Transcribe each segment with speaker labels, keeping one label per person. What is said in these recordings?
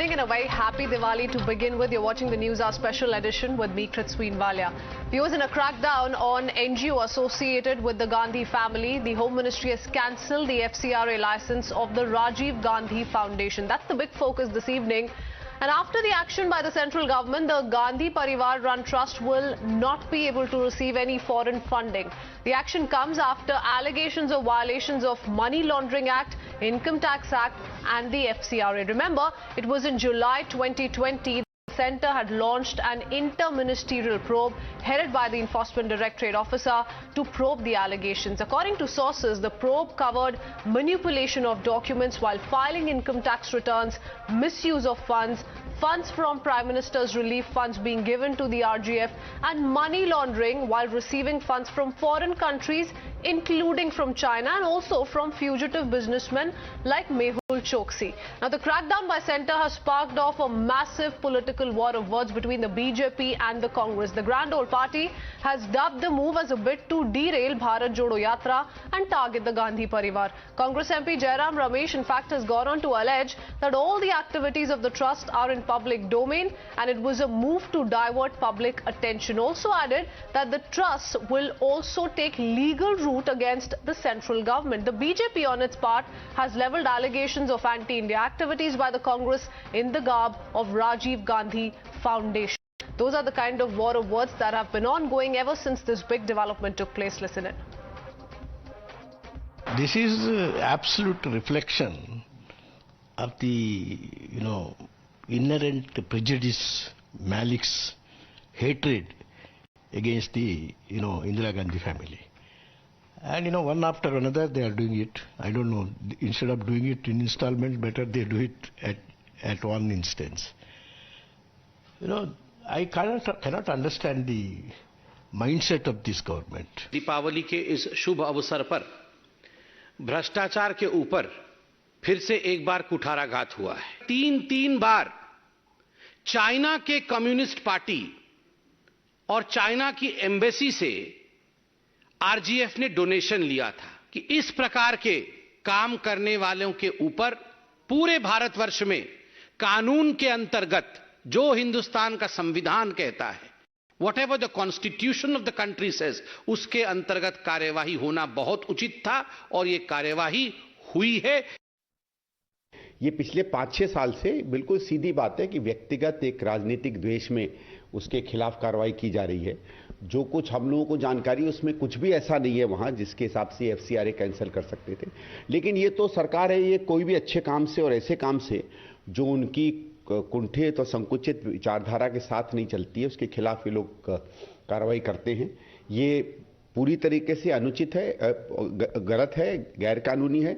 Speaker 1: evening and a very happy Diwali to begin with. You're watching the Newshour special edition with me, Kritsween Walia. Viewers, in a crackdown on NGO associated with the Gandhi family, the Home Ministry has cancelled the FCRA license of the Rajiv Gandhi Foundation. That's the big focus this evening. And after the action by the central government, the Gandhi Parivar-run trust will not be able to receive any foreign funding. The action comes after allegations of violations of Money Laundering Act, Income Tax Act and the FCRA. Remember, it was in July 2020. The centre had launched an inter-ministerial probe headed by the Enforcement Directorate officer to probe the allegations. According to sources, the probe covered manipulation of documents while filing income tax returns, misuse of funds, funds from Prime Minister's relief funds being given to the RGF, and money laundering while receiving funds from foreign countries, including from China and also from fugitive businessmen like Mehul Choksi. Now, the crackdown by centre has sparked off a massive political war of words between the BJP and the Congress. The Grand Old Party has dubbed the move as a bid to derail Bharat Jodo Yatra and target the Gandhi Parivar. Congress MP Jairam Ramesh, in fact, has gone on to allege that all the activities of the trust are in public domain and it was a move to divert public attention. Also added that the trust will also take legal route against the central government. The BJP, on its part, has levelled allegations of anti-India activities by the Congress in the garb of Rajiv Gandhi Foundation. Those are the kind of war of words that have been ongoing ever since this big development took place. Listen in.
Speaker 2: This is absolute reflection of the, inherent prejudice, malice, hatred against the, Indira Gandhi family. And, one after another, they are doing it. I don't know, instead of doing it in installments, better they do it at one instance. I cannot understand the mindset of this government.
Speaker 3: Deepawali के इस शुभ अवसर पर भ्रष्टाचार के ऊपर फिर से एक बार कुठाराघात हुआ है। तीन बार चाइना के कम्युनिस्ट पार्टी और चाइना की एम्बेसी से आरजीएफ ने डोनेशन लिया था कि इस प्रकार के काम करने वालों के ऊपर पूरे भारतवर्ष में कानून के अंतर्गत जो हिंदुस्तान का संविधान कहता है, whatever the constitution of the country says, उसके अंतर्गत कार्यवाही होना बहुत उचित था और ये कार्यवाही हुई है।
Speaker 4: ये पिछले 5-6 साल से बिल्कुल सीधी बात है कि व्यक्तिगत एक राजनीतिक द्वेष में उसके खिलाफ कार्रवाई की जा रही है। जो कुछ हम लोगों को जानकारी, उसमें कुछ भी ऐसा नहीं है वहां जिसके हिसाब से एफसीआरए कैंसिल कर सकते थे। लेकिन ये तो सरकार है, ये कोई भी अच्छे काम से और ऐसे काम से जो उनकी कुंठित और संकुचित विचारधारा के साथ नहीं चलती है, उसके खिलाफ ये लोग कार्रवाई करते हैं। ये पूरी तरीके से अनुचित है, गलत है, गैर कानूनी है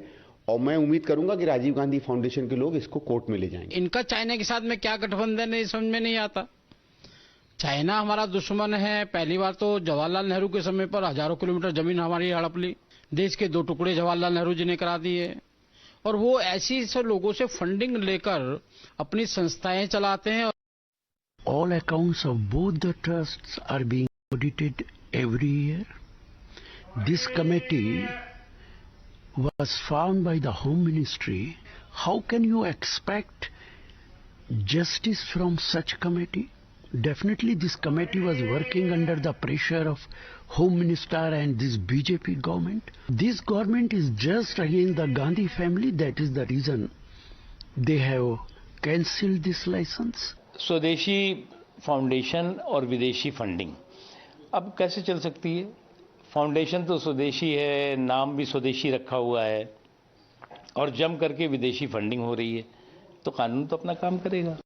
Speaker 4: और मैं उम्मीद करूंगा कि राजीव गांधी फाउंडेशन के लोग इसको कोर्ट में ले जाएंगे।
Speaker 5: इनका चाइना के साथ में क्या गठबंधन है, समझ में नहीं आता। चाइना हमारा दुश्मन है। पहली बार तो जवाहरलाल नेहरू के समय पर हजारों किलोमीटर जमीन हमारी हड़प ली, देश के 2 टुकड़े जवाहरलाल नेहरू जी ने करा दिए और वो ऐसी से लोगों से फंडिंग लेकर अपनी संस्थाएं चलाते हैं।
Speaker 6: All accounts of both the trusts are being audited every year. This committee was formed by the Home Ministry. How can you expect justice from such committee? Definitely this committee was working under the pressure of Home Minister and this BJP government. This government is just against the Gandhi family. That is the reason they have cancelled this license.
Speaker 7: स्वदेशी foundation और विदेशी funding अब कैसे चल सकती है? Foundation तो स्वदेशी है, नाम भी स्वदेशी रखा हुआ है और जम करके विदेशी फंडिंग हो रही है, तो कानून तो अपना काम करेगा।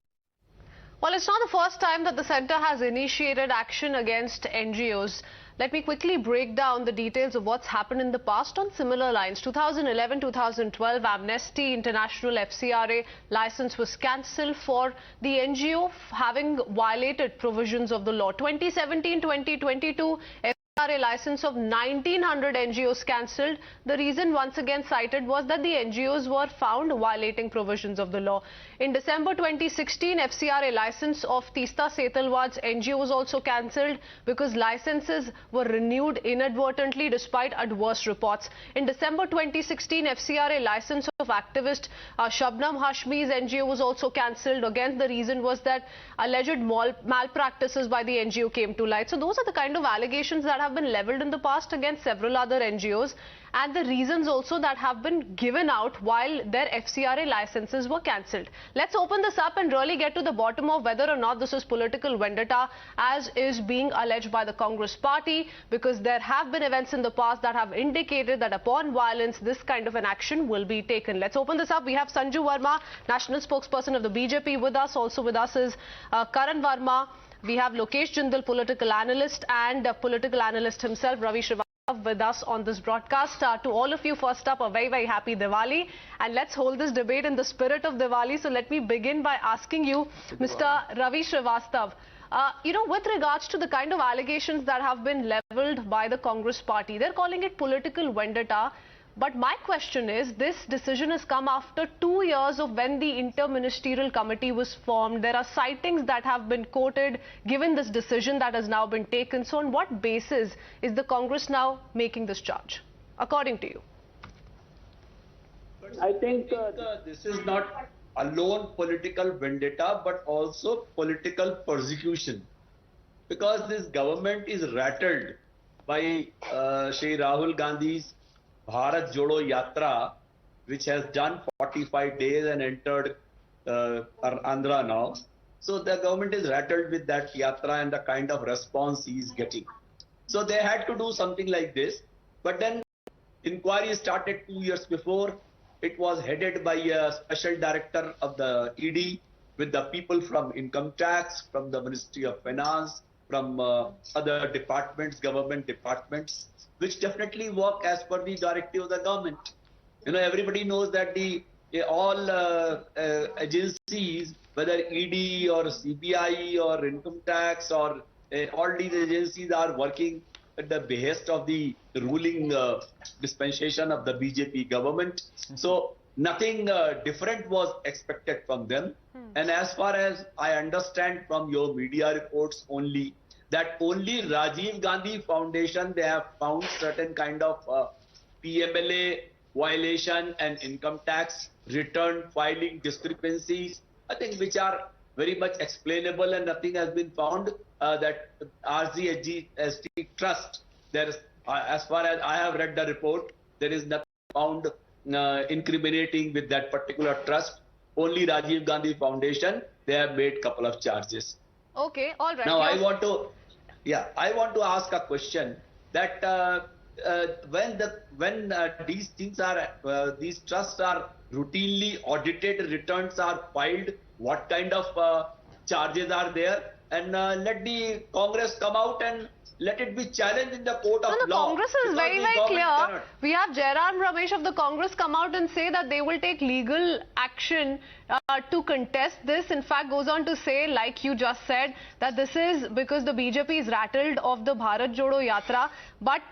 Speaker 1: Well, it's not the first time that the centre has initiated action against NGOs. Let me quickly break down the details of what's happened in the past on similar lines. 2011-2012, Amnesty International FCRA license was cancelled for the NGO having violated provisions of the law. 2017-2022, FCRA license of 1900 NGOs cancelled. The reason once again cited was that the NGOs were found violating provisions of the law. In December 2016, FCRA license of Teesta Setalwad's NGO was also cancelled because licenses were renewed inadvertently despite adverse reports. In December 2016, FCRA license of activist Shabnam Hashmi's NGO was also cancelled. Again, the reason was that alleged malpractices by the NGO came to light. So those are the kind of allegations that have been levelled in the past against several other NGOs, and the reasons also that have been given out while their FCRA licenses were cancelled. Let's open this up and really get to the bottom of whether or not this is political vendetta as is being alleged by the Congress party, because there have been events in the past that have indicated that upon violence this kind of an action will be taken. Let's open this up. We have Sanju Verma, national spokesperson of the BJP, with us. Also with us is Karan Verma. We have Lokesh Jindal, political analyst, and political analyst himself, Ravi Srivastava, with us on this broadcast. To all of you, first up, a very, very happy Diwali. And let's hold this debate in the spirit of Diwali. So let me begin by asking you, Mr. Ravi Srivastava, with regards to the kind of allegations that have been levelled by the Congress party, they're calling it political vendetta. But my question is, this decision has come after 2 years of when the interministerial committee was formed. There are sightings that have been quoted given this decision that has now been taken. So on what basis is the Congress now making this charge, according to you?
Speaker 8: I think this is not alone political vendetta, but also political persecution. Because this government is rattled by Shri Rahul Gandhi's Bharat Jodo Yatra, which has done 45 days and entered Andhra now. So the government is rattled with that Yatra and the kind of response he is getting. So they had to do something like this. But then inquiry started 2 years before. It was headed by a special director of the ED with the people from income tax, from the Ministry of Finance, from other departments, government departments, which definitely work as per the directive of the government. Everybody knows that all agencies, whether ED or CBI or income tax or all these agencies are working at the behest of the ruling dispensation of the BJP government. So nothing different was expected from them. And as far as I understand from your media reports only, that only Rajiv Gandhi Foundation, they have found certain kind of PMLA violation and income tax return filing discrepancies, I think, which are very much explainable, and nothing has been found. That RGST trust, there is, as far as I have read the report, there is nothing found incriminating with that particular trust. Only Rajiv Gandhi Foundation, they have made couple of charges.
Speaker 1: Okay, all right.
Speaker 8: Now I want to ask a question that when these things are these trusts are routinely audited, returns are filed, what kind of charges are there? And let the Congress come out and let it be challenged in the court of law.
Speaker 1: The Congress is very, very clear. We have Jairam Ramesh of the Congress come out and say that they will take legal action to contest this. In fact, goes on to say, like you just said, that this is because the BJP is rattled of the Bharat Jodo Yatra. But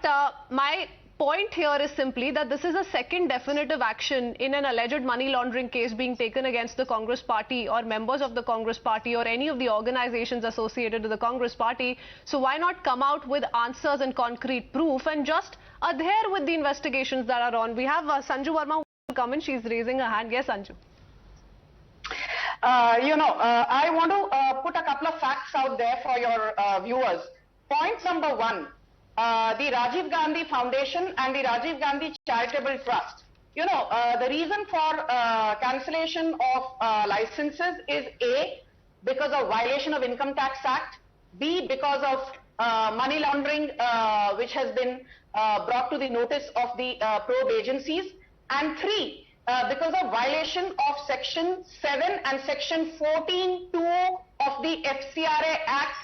Speaker 1: my point here is simply that this is a second definitive action in an alleged money laundering case being taken against the Congress party or members of the Congress party or any of the organizations associated with the Congress party. So why not come out with answers and concrete proof and just adhere with the investigations that are on? We have Sanju Verma who will come in. She's raising her hand. Yes, Sanju.
Speaker 9: I want to put a couple of facts out there for your viewers. Point number one. The Rajiv Gandhi Foundation and the Rajiv Gandhi Charitable Trust. The reason for cancellation of licenses is A, because of violation of Income Tax Act, B, because of money laundering which has been brought to the notice of the probe agencies, and 3, because of violation of Section 7 and Section 14(2) of the FCRA Act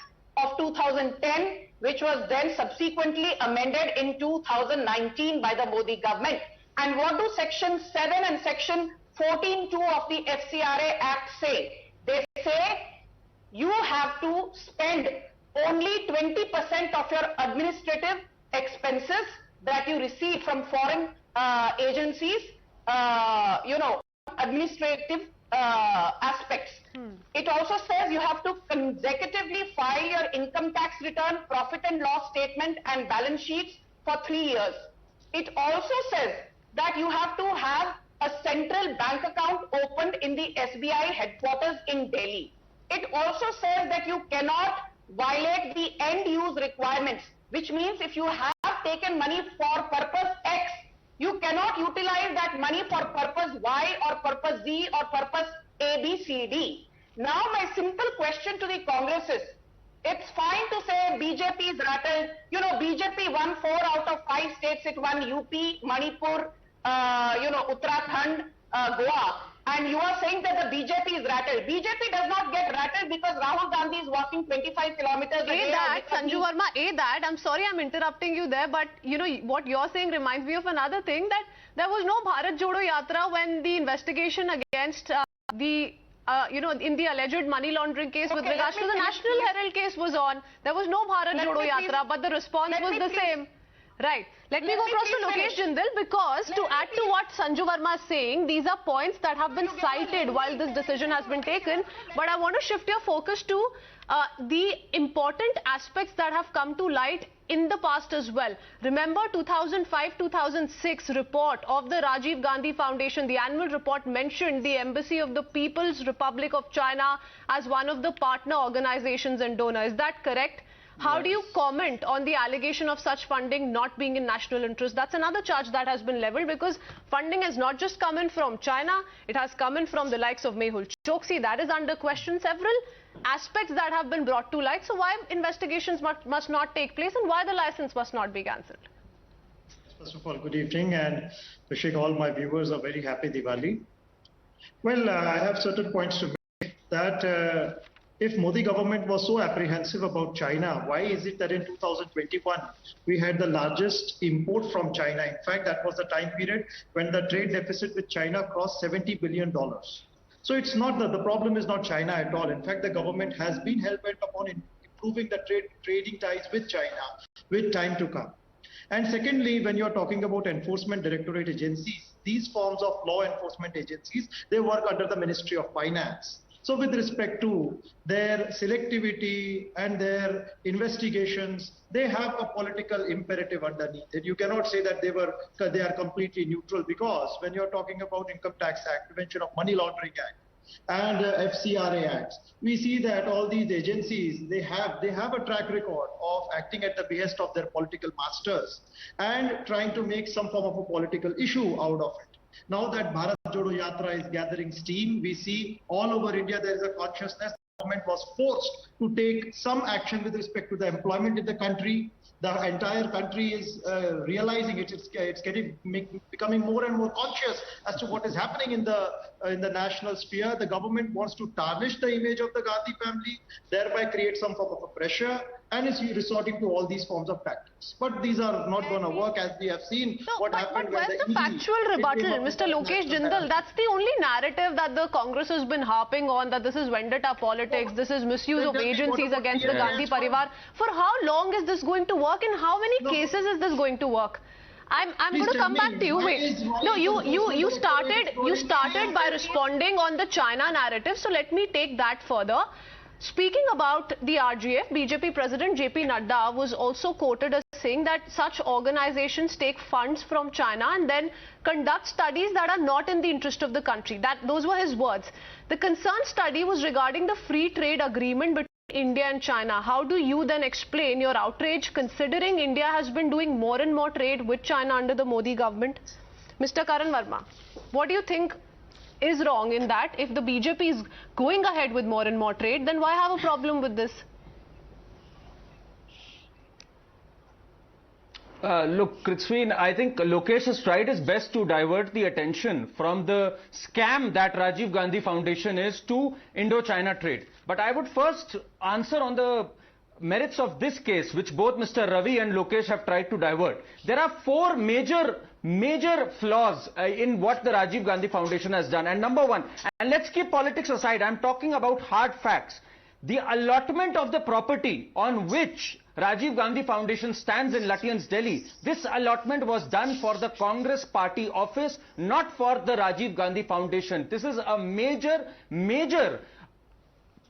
Speaker 9: of 2010, which was then subsequently amended in 2019 by the Modi government. And what do Section 7 and Section 14(2) of the FCRA Act say? They say you have to spend only 20% of your administrative expenses that you receive from foreign agencies, administrative aspects. It also says you have to consecutively file your income tax return, profit and loss statement and balance sheets for 3 years. It also says that you have to have a central bank account opened in the SBI headquarters in Delhi. It also says that you cannot violate the end use requirements, which means if you have taken money for purpose X, you cannot utilize that money for purpose Y or purpose Z or purpose A, B, C, D. Now my simple question to the Congress is, it's fine to say BJP is rattled. BJP won 4 out of 5 states. It won UP, Manipur, Uttarakhand, Goa. And you are saying that the BJP is rattled. BJP does not get rattled because Rahul Gandhi is walking 25 kilometers a day.
Speaker 1: Sanju Verma, I'm sorry I'm interrupting you there, but what you're saying reminds me of another thing, that there was no Bharat Jodo Yatra when the investigation against in the alleged money laundering case with regards to the National Herald case was on. There was no Bharat Jodo Yatra, but the response was the same. Right. Let me go across to Lokesh Jindal, because to add to what Sanju Verma is saying, these are points that have been cited while this decision has been taken. But I want to shift your focus to the important aspects that have come to light in the past as well. Remember 2005-2006 report of the Rajiv Gandhi Foundation, the annual report mentioned the Embassy of the People's Republic of China as one of the partner organizations and donors. Is that correct? How do you comment on the allegation of such funding not being in national interest? That's another charge that has been leveled, because funding has not just come in from China, it has come in from the likes of Mehul Choksi. That is under question. Several aspects that have been brought to light. So why investigations must not take place, and why the license must not be cancelled?
Speaker 10: First of all, good evening, and wishing all my viewers a very happy Diwali. Well, I have certain points to make. That if Modi government was so apprehensive about China, why is it that in 2021 we had the largest import from China? In fact, that was the time period when the trade deficit with China crossed $70 billion. So it's not the problem is not China at all. In fact, the government has been hell-bent upon improving the trading ties with China with time to come. And secondly, when you're talking about enforcement directorate agencies, these forms of law enforcement agencies, they work under the Ministry of Finance. So with respect to their selectivity and their investigations, they have a political imperative underneath it. You cannot say that they are completely neutral, because when you're talking about Income Tax Act, Prevention of Money Laundering Act, and FCRA Acts, we see that all these agencies, they have a track record of acting at the behest of their political masters and trying to make some form of a political issue out of it. Now that Bharat Jodo Yatra is gathering steam, we see all over India there is a consciousness. The government was forced to take some action with respect to the employment in the country. The entire country is realizing it. It's becoming more and more conscious as to what is happening in the national sphere. The government wants to tarnish the image of the Gandhi family, thereby create some form of a pressure, and is resorting to all these forms of tactics. But these are not going to work, as we have seen.
Speaker 1: But where's the factual rebuttal, Mr. Lokesh Jindal? That's the only narrative that the Congress has been harping on, that this is vendetta politics, this is misuse of agencies against the Gandhi Parivar. For how long is this going to work? In how many cases is this going to work? I'm going to come back to you. Wait. No, you started by responding on the China narrative. So let me take that further. Speaking about the RGF, BJP President JP Nadda was also quoted as saying that such organizations take funds from China and then conduct studies that are not in the interest of the country. Those were his words. The concerned study was regarding the free trade agreement between India and China. How do you then explain your outrage, considering India has been doing more and more trade with China under the Modi government? Mr. Karan Verma, what do you think is wrong in that? If the BJP is going ahead with more and more trade, then why have a problem with this?
Speaker 11: Look, Kritsween, I think Lokesh has tried his best to divert the attention from the scam that Rajiv Gandhi Foundation is to Indo-China trade. But I would first answer on the merits of this case, which both Mr. Ravi and Lokesh have tried to divert. There are 4 major flaws in what the Rajiv Gandhi Foundation has done. And number one, and let's keep politics aside, I'm talking about hard facts. the allotment of the property on which Rajiv Gandhi Foundation stands in Lutyens, Delhi, this allotment was done for the Congress party office, not for the Rajiv Gandhi Foundation. This is a major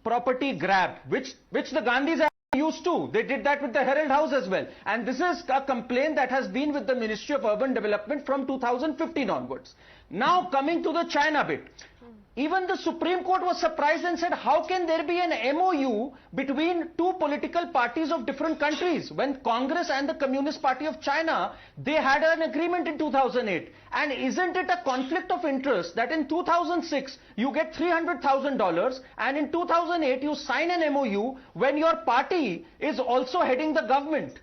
Speaker 11: property grab, which the Gandhis are used to. They did that with the Herald House as well. And this is a complaint that has been with the Ministry of Urban Development from 2015 onwards. Now coming to the China bit. Even the Supreme Court was surprised and said, how can there be an MOU between two political parties of different countries when Congress and the Communist Party of China, they had an agreement in 2008. And isn't it a conflict of interest that in 2006 you get $300,000 and in 2008 you sign an MOU when your party is also heading the government?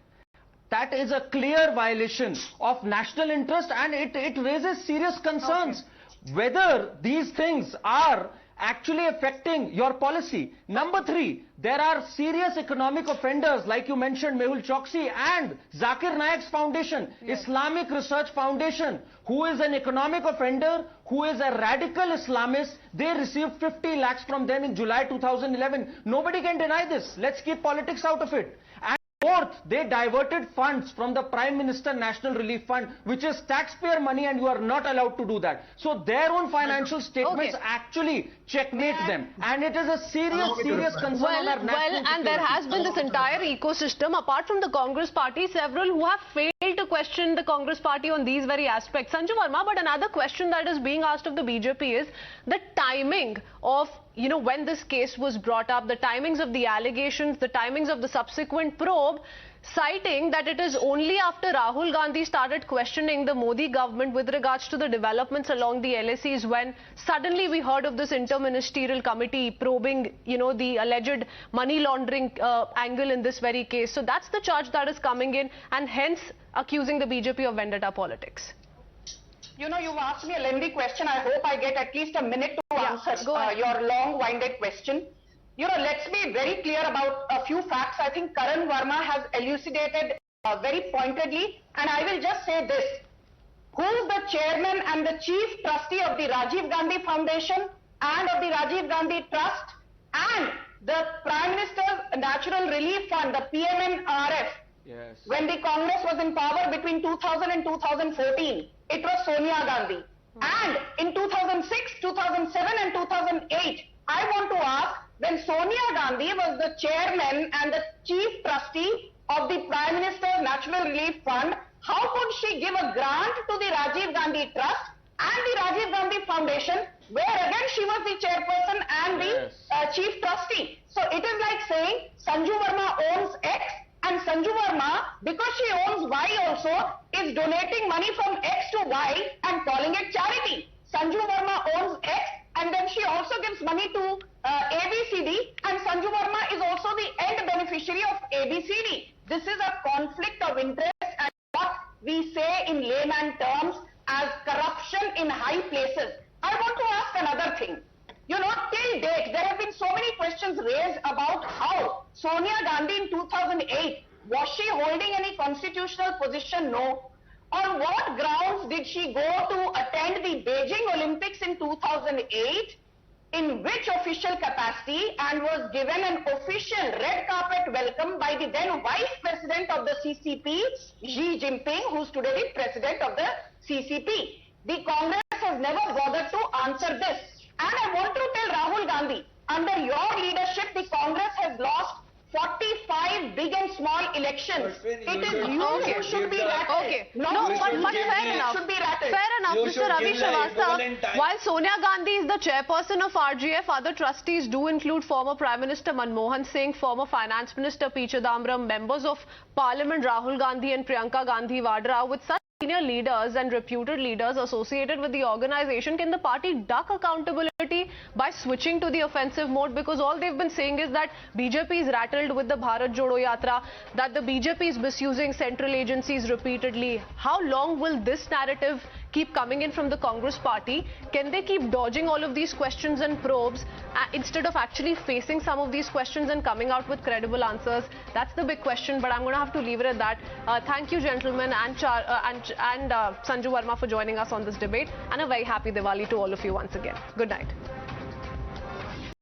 Speaker 11: That is a clear violation of national interest, and it raises serious concerns. Whether these things are actually affecting your policy. Number 3, there are serious economic offenders like you mentioned, Mehul Choksi and Zakir Naik's foundation, Islamic Research Foundation, who is an economic offender, who is a radical Islamist. They received 50 lakhs from them in July 2011. Nobody can deny this. Let's keep politics out of it. And fourth, they diverted funds from the Prime Minister National Relief Fund, which is taxpayer money, and you are not allowed to do that. So their own financial statements actually checkmate them, and it is a serious concern on our national security.
Speaker 1: And there has been this entire ecosystem, apart from the Congress party, several who have failed to question the Congress party on these very aspects. Sanju Verma, but another question that is being asked of the BJP is the timing of, you know, when this case was brought up, the timings of the allegations, the timings of the subsequent probe, citing that it is only after Rahul Gandhi started questioning the Modi government with regards to the developments along the LACs when suddenly we heard of this interministerial committee probing, you know, the alleged money laundering angle in this very case. So that's the charge that is coming in, and hence accusing the BJP of vendetta politics.
Speaker 9: You know, you've asked me a lengthy question. I hope I get at least a minute to answer your long-winded question. You know, let's be very clear about a few facts. I think Karan Verma has elucidated very pointedly, and I will just say this. Who is the chairman and the chief trustee of the Rajiv Gandhi Foundation and of the Rajiv Gandhi Trust and the Prime Minister's Natural Relief Fund, the PMNRF? Yes. When the Congress was in power between 2000 and 2014, it was Sonia Gandhi. And in 2006, 2007 and 2008, I want to ask, when Sonia Gandhi was the chairman and the chief trustee of the Prime Minister's Natural Relief Fund, how could she give a grant to the Rajiv Gandhi Trust and the Rajiv Gandhi Foundation, where again she was the chairperson and the chief trustee? So it is like saying Sanju Verma owns X, and Sanju Verma, because she owns Y also, is donating money from X to Y and calling it charity. Sanju Verma owns X, and then she also gives money to ABCD, and Sanju Verma is also the end beneficiary of ABCD. This is a conflict of interest, and what we say in layman terms as corruption in high places. I want to ask another thing. You know, till date, there have been so many questions raised about how Sonia Gandhi in 2008, was she holding any constitutional position? No. On what grounds did she go to attend the Beijing Olympics in 2008? In which official capacity, and was given an official red carpet welcome by the then Vice President of the CCP, Xi Jinping, who's today the President of the CCP. The Congress has never bothered to answer this. And I want to tell Rahul Gandhi, under your leadership, the Congress has lost 45 big and small elections. It is you who should be rattled.
Speaker 1: No, but fair enough.
Speaker 9: Should be rattled.
Speaker 1: Fair enough, Mr. Ravi Srivastava. While Sonia Gandhi is the chairperson of RGF, other trustees do include former Prime Minister Manmohan Singh, former Finance Minister P. Chidambaram, members of Parliament Rahul Gandhi and Priyanka Gandhi Vadra. With such senior leaders and reputed leaders associated with the organization, can the party duck accountability by switching to the offensive mode? Because all they've been saying is that BJP is rattled with the Bharat Jodo Yatra, that the BJP is misusing central agencies repeatedly. How long will this narrative keep coming in from the Congress party? Can they keep dodging all of these questions and probes instead of actually facing some of these questions and coming out with credible answers? That's the big question, but I'm going to have to leave it at that. Thank you, gentlemen, and Sanju Verma for joining us on this debate, and a very happy Diwali to all of you once again. Good night.